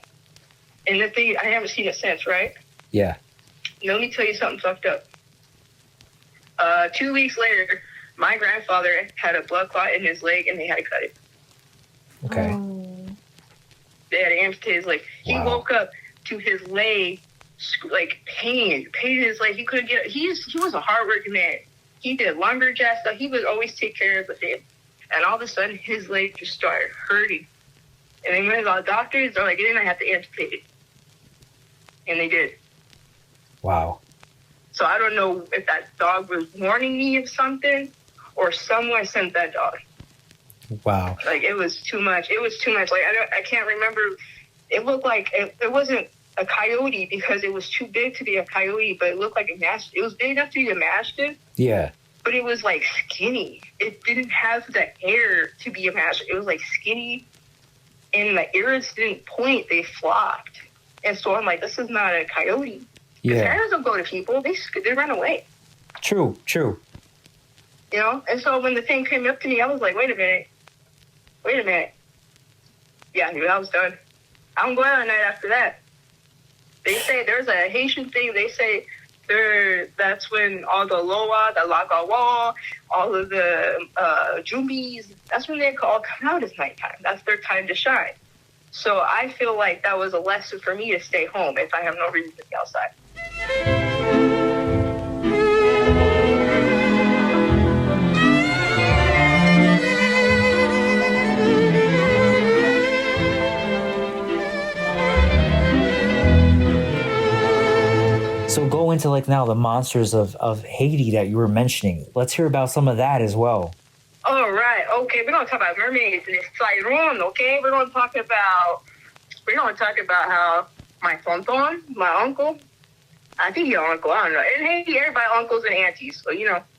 And the thing, I haven't seen it since, right? Yeah. Let me tell you something fucked up. 2 weeks later, my grandfather had a blood clot in his leg, and they had to cut it. Okay. Oh. They had to amputate his leg. Wow. He woke up to his leg, like, pain his leg. He couldn't get it. He was a hardworking man. He did lumberjack stuff. He would always take care of the family. And all of a sudden, his leg just started hurting. And then when the doctors, they're like, you're going to have to amputate it. And they did. Wow. So I don't know if that dog was warning me of something or someone sent that dog. Wow. Like, it was too much. It was too much. Like, I can't remember. It looked like it wasn't a coyote because it was too big to be a coyote, but it looked like a mastiff. It was big enough to be a mastiff. Yeah. But it was, like, skinny. It didn't have the air to be a mastiff. It was, like, skinny, and the ears didn't point. They flopped. And so I'm like, this is not a coyote. Because coyotes don't go to people. They run away. True. You know? And so when the thing came up to me, I was like, wait a minute. Yeah, I knew I was done. I don't go out at night after that. They say there's a Haitian thing. They say that's when all the loa, the lagawa, all of the jumbies, that's when they all come out at nighttime. That's their time to shine. So I feel like that was a lesson for me to stay home if I have no reason to be outside. So go into like now the monsters of Haiti that you were mentioning. Let's hear about some of that as well. All right. Okay, we're gonna talk about mermaids and it's Siron. Okay, we're gonna talk about how my tonton, my uncle, I think your uncle, I don't know. And Haiti, everybody uncles and aunties, so I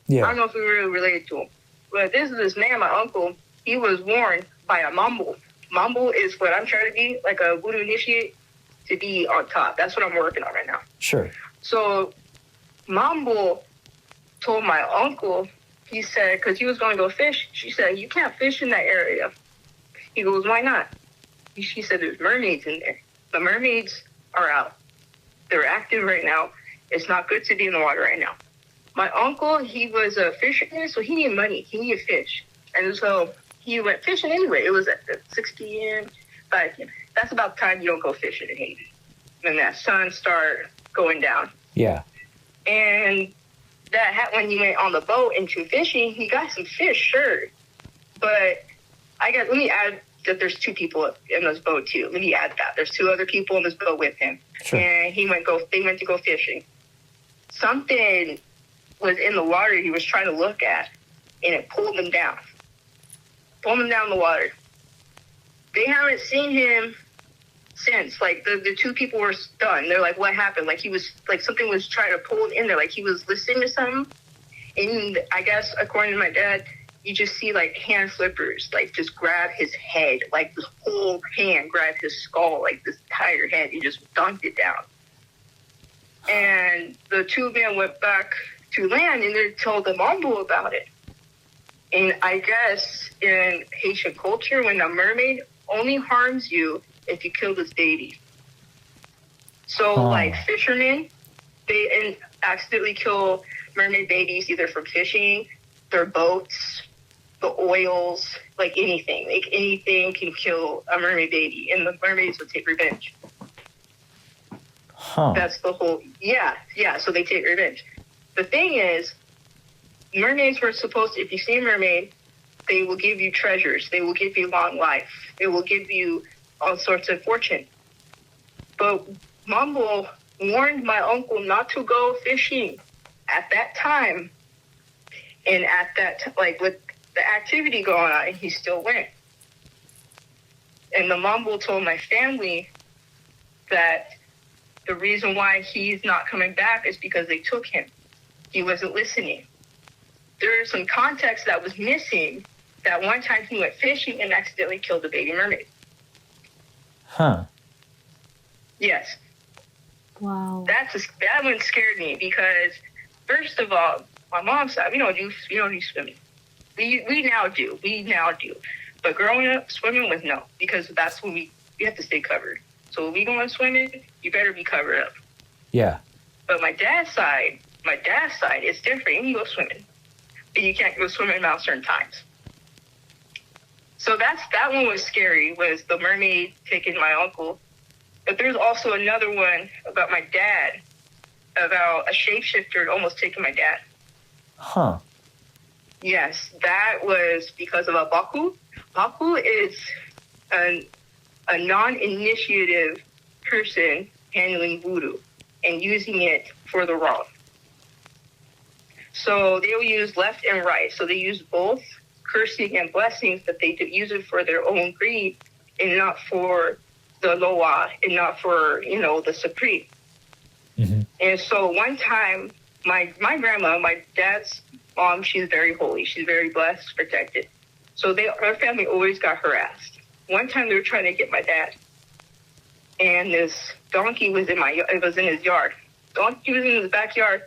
don't know if we really related to him. But this man, my uncle, he was warned by a mambo. Mambo is what I'm trying to be, like a voodoo initiate, to be on top. That's what I'm working on right now. Sure. So Mambo told my uncle, he said, because he was going to go fish, she said, you can't fish in that area. He goes, why not? She said, there's mermaids in there. The mermaids are out. They're active right now. It's not good to be in the water right now. My uncle, he was a fisherman, so he needed money. He needed fish. And so he went fishing anyway. It was at 6 p.m., 5 p.m. That's about the time you don't go fishing in Haiti. When that sun started going down. Yeah. And when he went on the boat into fishing, he got some fish, sure. But let me add that there's 2 people in this boat too. Let me add that. There's 2 other people in this boat with him. Sure. And they went to go fishing. Something was in the water he was trying to look at, and it pulled him down. Pulled him down the water. They haven't seen him since. Like, the 2 people were stunned. They're like, what happened? Like, he was, like, something was trying to pull him in there. Like, he was listening to something. And I guess, according to my dad, you just see, like, hand flippers, like, just grab his head. Like, this whole hand grabbed his skull, like, this entire head. He just dunked it down. And the 2 men went back to land, and they told the mambo about it. And I guess in Haitian culture, when a mermaid only harms you if you kill this baby. So, like, fishermen, they accidentally kill mermaid babies either from fishing, their boats, the oils, like anything. Like, anything can kill a mermaid baby, and the mermaids would take revenge. Huh. That's the whole... Yeah, so they take revenge. The thing is, mermaids were supposed to... If you see a mermaid, they will give you treasures. They will give you long life. They will give you all sorts of fortune. But Mambo warned my uncle not to go fishing at that time. And at that like, with the activity going on, he still went. And the Mambo told my family that the reason why he's not coming back is because they took him. He wasn't listening. There's some context that was missing, that one time he went fishing and accidentally killed a baby mermaid. Huh. Yes. Wow. That one scared me because, first of all, my mom said we don't do swimming. We now do. But growing up, swimming was no, because that's when we have to stay covered. So when we go on swimming, you better be covered up. Yeah. But my dad's side is different. You can go swimming, but you can't go swimming about certain times. So that one was scary, was the mermaid taking my uncle. But there's also another one about my dad, about a shapeshifter almost taking my dad. Huh. Yes, that was because of a baku. Baku is a non-initiative person handling voodoo and using it for the wrong. So they will use left and right. So they use both cursing and blessings, that they use it for their own greed and not for the Loa and not for, the Supreme. Mm-hmm. And so one time, my grandma, my dad's mom, she's very holy. She's very blessed, protected. So her family always got harassed. One time they were trying to get my dad, and this donkey was in his yard. Donkey was in his backyard,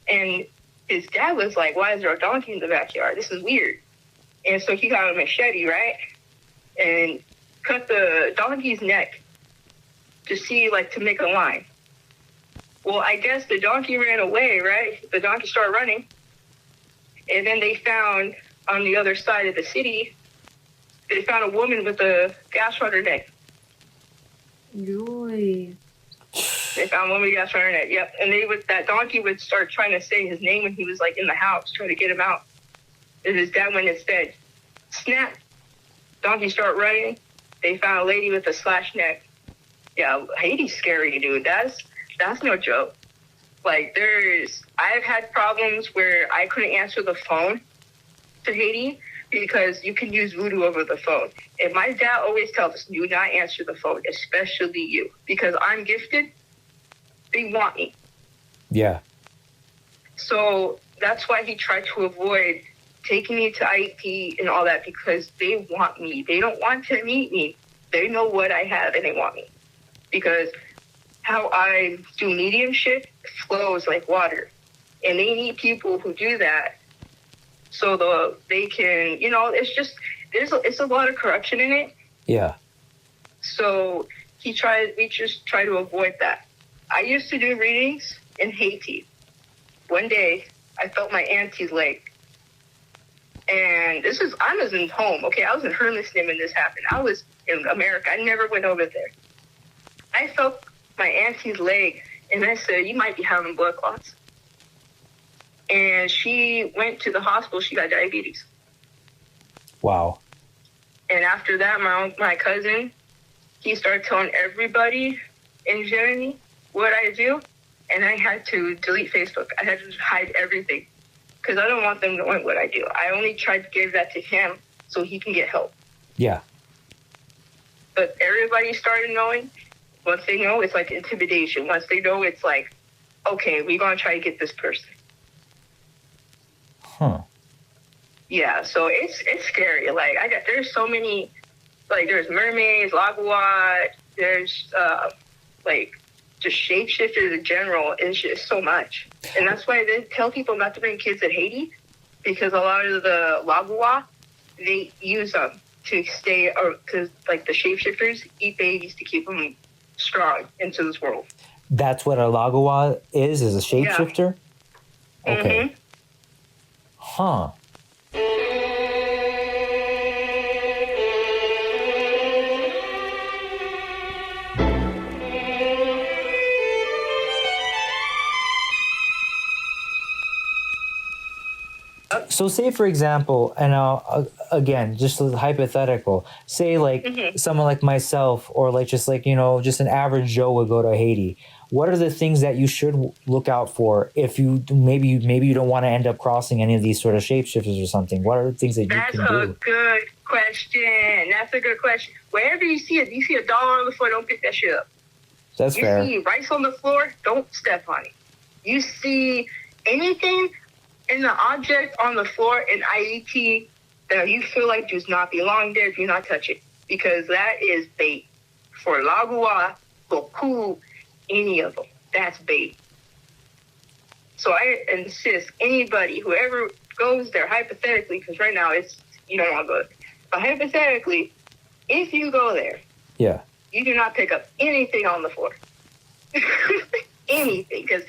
and his dad was like, "Why is there a donkey in the backyard? This is weird." And so he got a machete, right, and cut the donkey's neck to make a line. Well, I guess the donkey ran away, right? The donkey started running, and then they found on the other side of the city, they found a woman with a gash on her neck. Joy. They found a woman with a gash on her neck. Yep, and that donkey would start trying to say his name when he was in the house, trying to get him out. And his dad went instead. Snap. Donkey started running. They found a lady with a slashed neck. Yeah, Haiti's scary, dude. That's no joke. I've had problems where I couldn't answer the phone to Haiti because you can use voodoo over the phone. And my dad always tells us, do not answer the phone, especially you, because I'm gifted. They want me. Yeah. So that's why he tried to avoid taking me to IEP and all that, because they want me. They don't want to meet me. They know what I have and they want me. Because how I do mediumship flows like water. And they need people who do that so they can, it's a lot of corruption in it. Yeah. So we just try to avoid that. I used to do readings in Haiti. One day, I felt my auntie's leg. And I was in home, okay? I was in Hermiston when this happened. I was in America. I never went over there. I felt my auntie's leg, and I said, you might be having blood clots. And she went to the hospital. She got diabetes. Wow. And after that, my cousin, he started telling everybody in Germany what I do, and I had to delete Facebook. I had to hide everything because I don't want them knowing what I do. I only tried to give that to him so he can get help. Yeah. But everybody started knowing. Once they know, it's like intimidation. Once they know, it's like, okay, we're going to try to get this person. Huh. Yeah, so it's scary. There's so many, there's mermaids, lagua, there's, just shapeshifters in general. It's just so much. And that's why they tell people not to bring kids in Haiti, because a lot of the lagua, they use them to stay, or because, the shapeshifters eat babies to keep them strong into this world. That's what a lagua is a shapeshifter? Yeah. Okay. Mm-hmm. Huh. So say, for example, and again, just hypothetical, say someone like myself, or just an average Joe would go to Haiti. What are the things that you should look out for if maybe you don't want to end up crossing any of these sort of shapeshifters or something? What are the things that you can do? That's a good question. Wherever you see a dollar on the floor, don't pick that shit up. That's fair. You see rice on the floor, don't step on it. You see anything in the object on the floor in IET that you feel like does not belong there, do not touch it. Because that is bait. For lagua, for coup, any of them. That's bait. So I insist anybody, whoever goes there, hypothetically, because right now you don't want to go there. But hypothetically, if you go there, yeah, you do not pick up anything on the floor. Anything. Because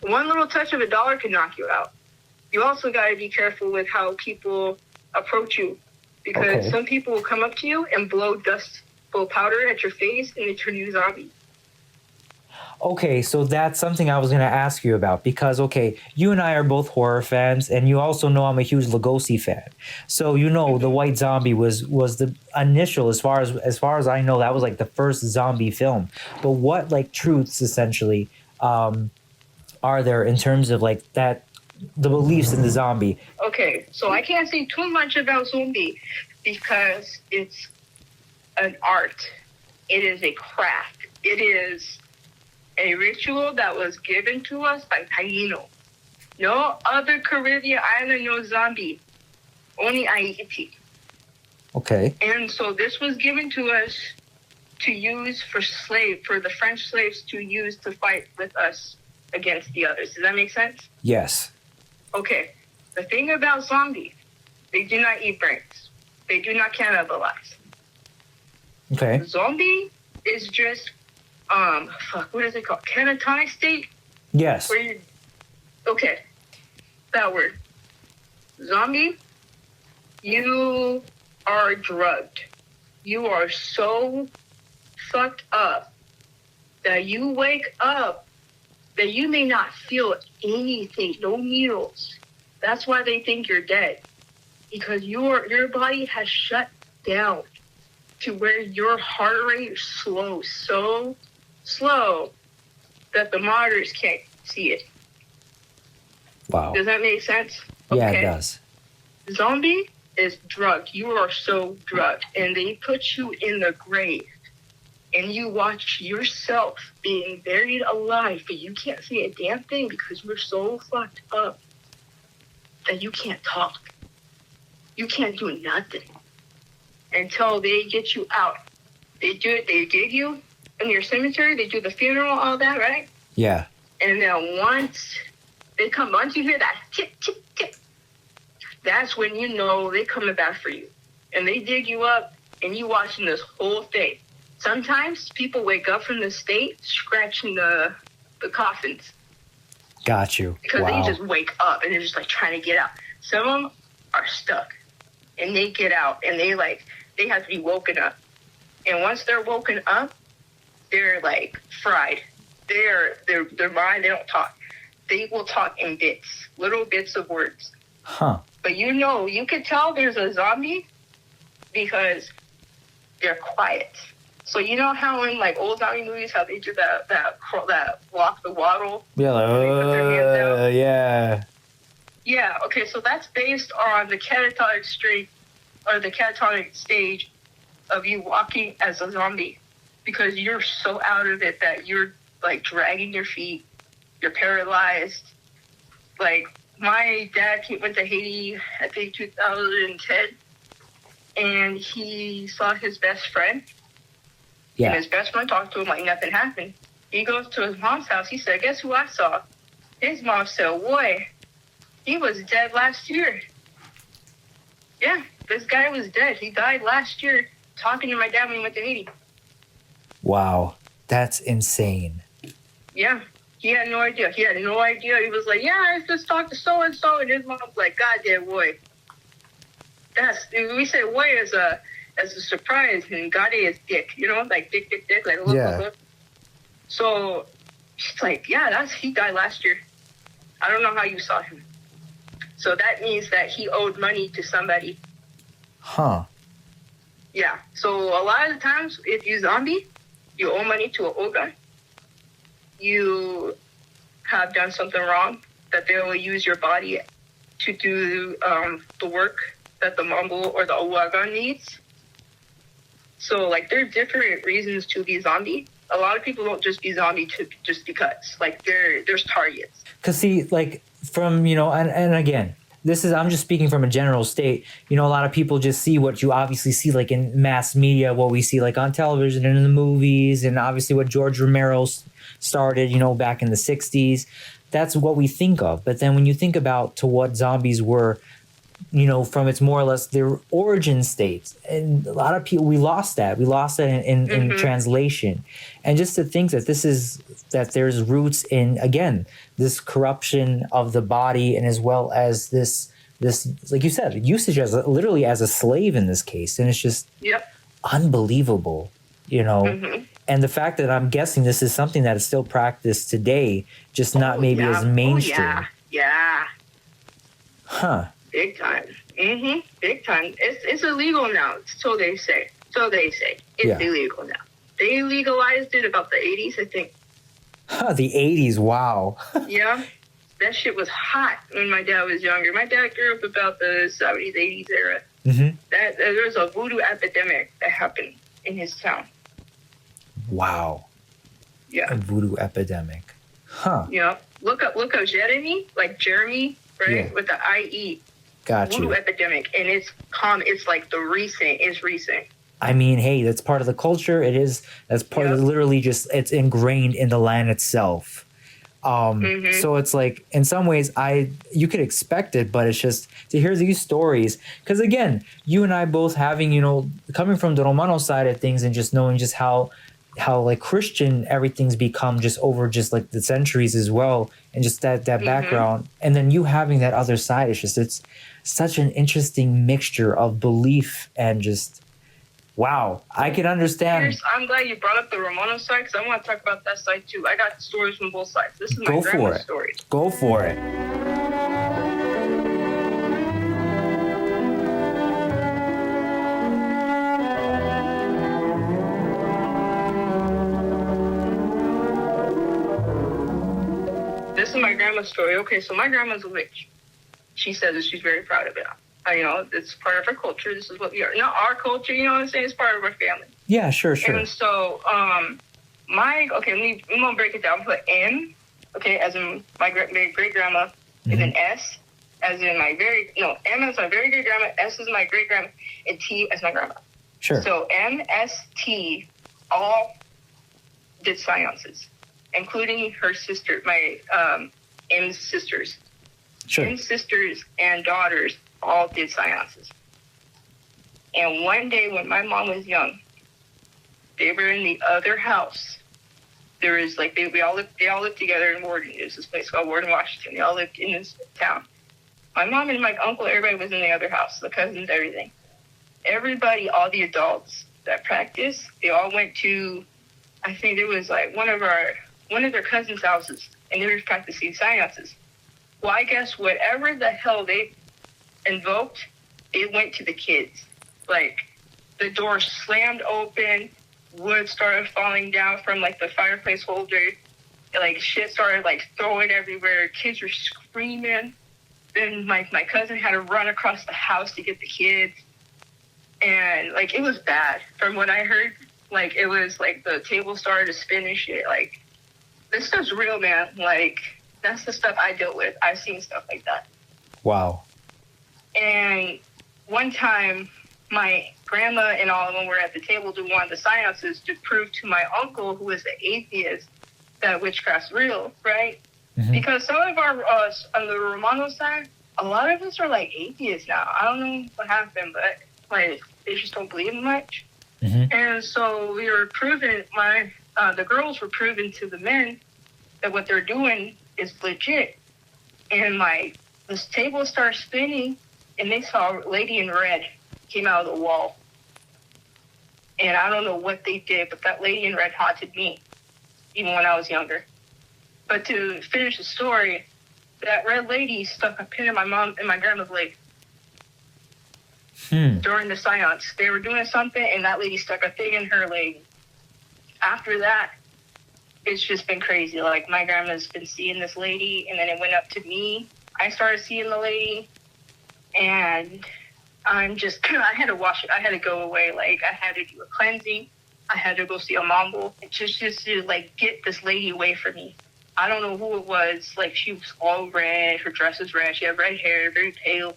one little touch of a dollar can knock you out. You also got to be careful with how people approach you. Because some people will come up to you and blow powder at your face, and they turn you zombie. Okay, so that's something I was going to ask you about, because, you and I are both horror fans, and you also know I'm a huge Lugosi fan. So, the White Zombie was the initial, as far as I know, that was the first zombie film. But what truths essentially are there in terms of that the beliefs in the zombie. Okay, so I can't say too much about zombie because it's an art. It is a craft. It is a ritual that was given to us by Taino. No other Caribbean island knows zombie. Only Haiti. Okay. And so this was given to us to use for the French slaves to use to fight with us against the others. Does that make sense? Yes. Okay. The thing about zombies, they do not eat brains. They do not cannibalize. Okay. Zombie is just, what is it called? Catatonic state? Yes. Where you, okay. That word. Zombie, you are drugged. You are so fucked up that you wake up that you may not feel anything, no needles. That's why they think you're dead. Because your body has shut down to where your heart rate is slow, so slow that the monitors can't see it. Wow. Does that make sense? Yeah, Okay. it does. Zombie is drugged. You are so drugged. And they put you in the grave. And you watch yourself being buried alive, but you can't see a damn thing because you're so fucked up that you can't talk. You can't do nothing until they get you out. They dig you in your cemetery, they do the funeral, all that, right? Yeah. And then once you hear that tick, tick, tick, that's when you know they're coming back for you. And they dig you up and you watching this whole thing. Sometimes people wake up from the state scratching the coffins. Got you. Because Wow. they just wake up and they're just like trying to get out. Some of them are stuck and they get out and they have to be woken up. And once they're woken up, they're like fried. Their mind, they don't talk. They will talk in bits, little bits of words. Huh. But you can tell there's a zombie because they're quiet. So you know how in like old zombie movies, how they do that walk the waddle? Yeah. Like, They put their hands out? yeah. Yeah, okay, so that's based on the catatonic stage of you walking as a zombie because you're so out of it that you're like dragging your feet, you're paralyzed. Like my dad went to Haiti, I think 2010, and he saw his best friend. Yeah. And his best friend talked to him like nothing happened. He goes to his mom's house. He said, guess who I saw? His mom said, boy, he was dead last year. Yeah, this guy was dead. He died last year talking to my dad when he went to Haiti. Wow. That's insane. Yeah, he had no idea. He was like, yeah, I just talked to so-and-so. And his mom's like, God damn, boy. We say boy as a surprise, and Gadje is dick, like dick, like look, Yeah. look. So she's like, yeah, he died last year. I don't know how you saw him. So that means that he owed money to somebody. Huh. Yeah. So a lot of the times, if you zombie, you owe money to an old guy. You have done something wrong that they will use your body to do the work that the Mongol or the Wagon needs. So, like, there are different reasons to be zombie. A lot of people don't just be zombie just because. Like, there's targets. Because, see, like, from, and again, I'm just speaking from a general state. A lot of people just see what you obviously see, like, in mass media, what we see, like, on television and in the movies, and obviously what George Romero started, back in the 60s. That's what we think of. But then when you think about to what zombies were, from its more or less their origin states. And a lot of people, we lost that in translation. And just to think that there's roots in, again, this corruption of the body, and as well as this, like you said, usage literally as a slave in this case. And it's just unbelievable, And the fact that I'm guessing this is something that is still practiced today, just not maybe as mainstream. Yeah. Huh. Big time. Big time. It's illegal now. So they say. It's illegal now. They legalized it about the 80s, I think. Huh, the 80s, wow. Yeah. that shit was hot when my dad was younger. My dad grew up about the 70s, 80s era. Mm-hmm. There was a voodoo epidemic that happened in his town. Wow. Yeah. A voodoo epidemic. Huh. Yeah. Look up Jeremy, like Jeremy, right? Yeah. With the IE. Got Voodoo you. epidemic. And it's like it's recent. I mean, hey, that's part of the culture. It is. That's part of literally just, it's ingrained in the land itself. So it's like, in some ways, you could expect it, but it's just to hear these stories. Because again, you and I both having, coming from the Romano side of things and just knowing just how like Christian everything's become just over just like the centuries as well. And just that background. And then you having that other side, it's such an interesting mixture of belief and just, wow, I can understand. I'm glad you brought up the Romano side because I want to talk about that side too. I got stories from both sides. This is my grandma's story. Go for it. This is my grandma's story. Okay, so my grandma's a witch. She says that she's very proud of it. It's part of our culture. This is what we are. Not our culture, you know what I'm saying? It's part of our family. Yeah, sure. And so, I'm going to break it down. Put M, as in my great-grandma, and then S, as in M is my very great-grandma, S is my great-grandma, and T as my grandma. Sure. So M, S, T, all did seances, including her sister, my M's sisters. Sure. M's sisters and daughters all did seances. And one day when my mom was young, they were in the other house. There was they all lived together in Warden. There's this place called Warden, Washington. They all lived in this town. My mom and my uncle, everybody was in the other house, the cousins, everything. Everybody, all the adults that practiced, they all went to, I think it was like one of their cousins' houses, and they were practicing seances. Well, I guess whatever the hell they invoked, it went to the kids. Like, the door slammed open, wood started falling down from, the fireplace holder. Shit started, throwing everywhere. Kids were screaming. Then my cousin had to run across the house to get the kids. And, it was bad. From what I heard, it was, the table started to spin and shit. This stuff's real, man. That's the stuff I dealt with. I've seen stuff like that. Wow. And one time, my grandma and all of them were at the table doing one of the seances to prove to my uncle, who is an atheist, that witchcraft's real, right? Mm-hmm. Because some of our, on the Romano side, a lot of us are atheists now. I don't know what happened, but they just don't believe much. Mm-hmm. And so we were proving, the girls were proving to the men that what they're doing is legit. And this table started spinning, and they saw a lady in red came out of the wall. And I don't know what they did, but that lady in red haunted me, even when I was younger. But to finish the story, that red lady stuck a pin in my mom and my grandma's leg. During the seance. They were doing something, and that lady stuck a thing in her leg. After that, it's just been crazy. My grandma's been seeing this lady, and then it went up to me. I started seeing the lady, and I had to wash it. I had to go away. I had to do a cleansing. I had to go see a mambo. Just to, get this lady away from me. I don't know who it was. She was all red. Her dress was red. She had red hair, very pale.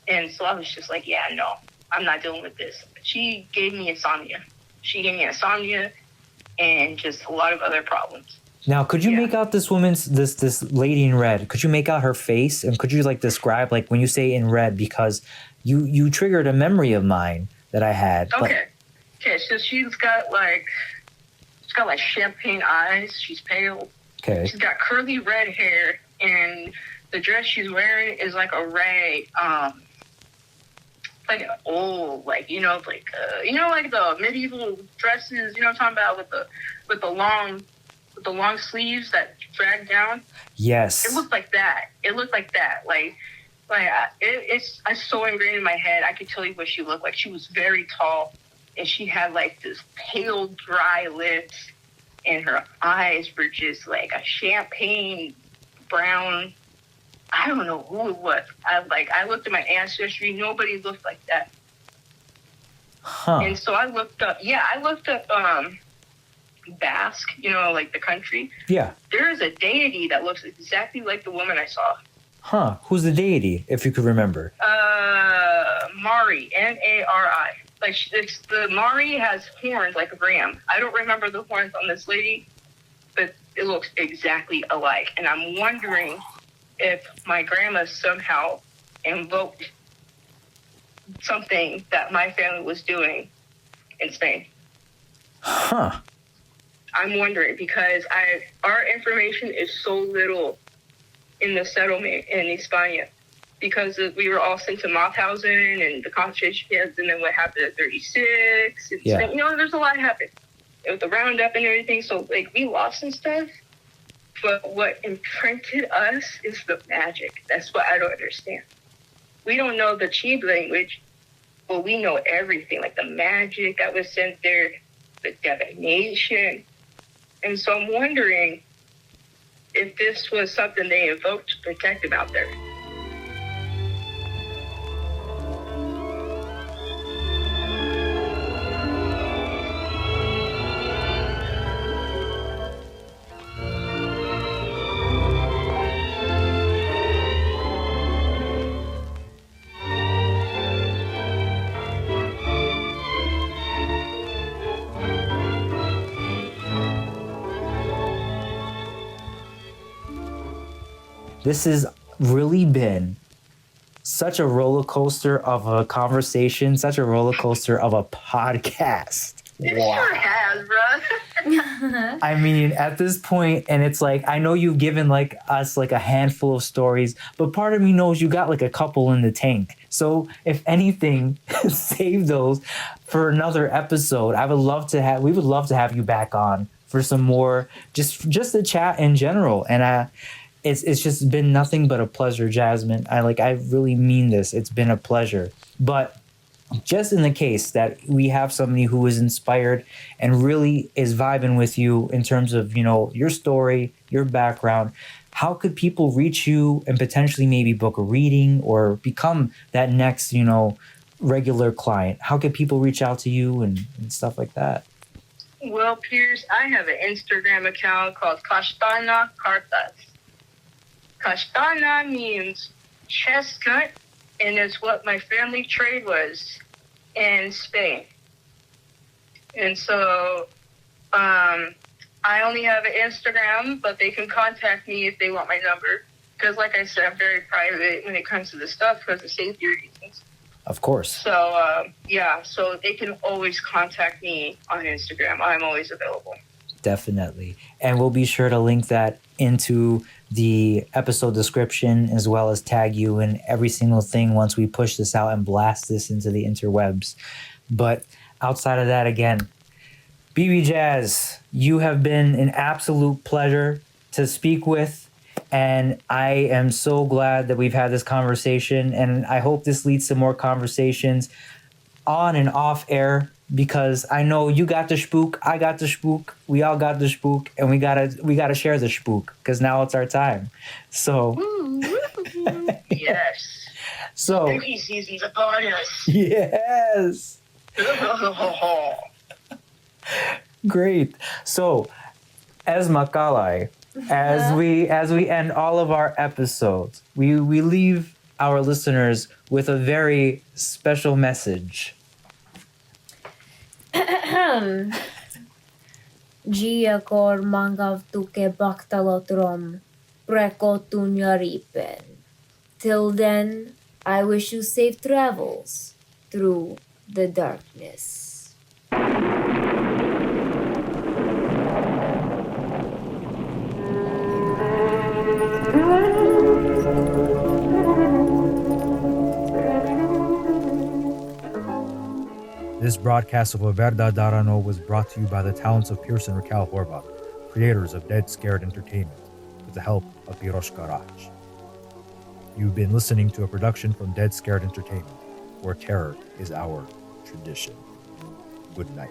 And so I was just yeah, no, I'm not dealing with this. She gave me insomnia. And just a lot of other problems. Now, could you make out this woman's, this lady in red? Could you make out her face? And could you describe, when you say in red, because you triggered a memory of mine that I had. Okay. So she's got champagne eyes. She's pale. Okay. She's got curly red hair, and the dress she's wearing is a rag, an old, the medieval dresses, you know what I'm talking about, with the long sleeves that drag down. Yes. It looked like that. It's so ingrained in my head. I could tell you what she looked like. She was very tall, and she had this pale, dry lips, and her eyes were just a champagne brown. I don't know who it was. I looked at my ancestry. Nobody looked like that. Huh. And so I looked up. Basque, like the country. Yeah. There is a deity that looks exactly like the woman I saw. Huh. Who's the deity, if you could remember? Mari, Mari. Like the Mari has horns like a ram. I don't remember the horns on this lady, but it looks exactly alike. And I'm wondering if my grandma somehow invoked something that my family was doing in Spain. Huh. I'm wondering because our information is so little in the settlement in España because we were all sent to Mauthausen and the concentration camps, and then what happened at 36. And Yeah. there's a lot happened with the roundup and everything. So we lost some stuff, but what imprinted us is the magic. That's what I don't understand. We don't know the Chib language, but we know everything, like the magic that was sent there, the divination. And so I'm wondering if this was something they invoked to protect them out there. This has really been such a roller coaster of a conversation, such a roller coaster of a podcast. It sure has, bro. I mean, at this point, and it's like, I know you've given us a handful of stories, but part of me knows you got a couple in the tank. So if anything, save those for another episode. We would love to have you back on for some more, just a chat in general. And it's just been nothing but a pleasure, Jazmine. I really mean this. It's been a pleasure. But just in the case that we have somebody who is inspired and really is vibing with you in terms of, your story, your background, how could people reach you and potentially maybe book a reading or become that next, regular client? How could people reach out to you and stuff like that? Well, Pierce, I have an Instagram account called Castaña Cartas. Castaña means chestnut, and it's what my family trade was in Spain. And so I only have an Instagram, but they can contact me if they want my number. Because like I said, I'm very private when it comes to this stuff because of safety reasons. Of course. So, so they can always contact me on Instagram. I'm always available. Definitely. And we'll be sure to link that into the episode description as well as tag you in every single thing once we push this out and blast this into the interwebs. But outside of that, again, Bibi Jaz, you have been an absolute pleasure to speak with. And I am so glad that we've had this conversation. And I hope this leads to more conversations on and off air, because I know you got the spook, I got the spook, we all got the spook, and we gotta share the spook because now it's our time. So Yes. So Spooky season's upon us. yes. Great. So Esma Kallai, as we end all of our episodes, we leave our listeners with a very special message. Gia kor mangav tuke baktalotrom prekotunyaripen. Till then, I wish you safe travels through the darkness. This broadcast of Verda Darano was brought to you by the talents of Pierce and Raquel Horvath, creators of Dead Scared Entertainment, with the help of Piroshka Raj. You've been listening to a production from Dead Scared Entertainment, where terror is our tradition. Good night.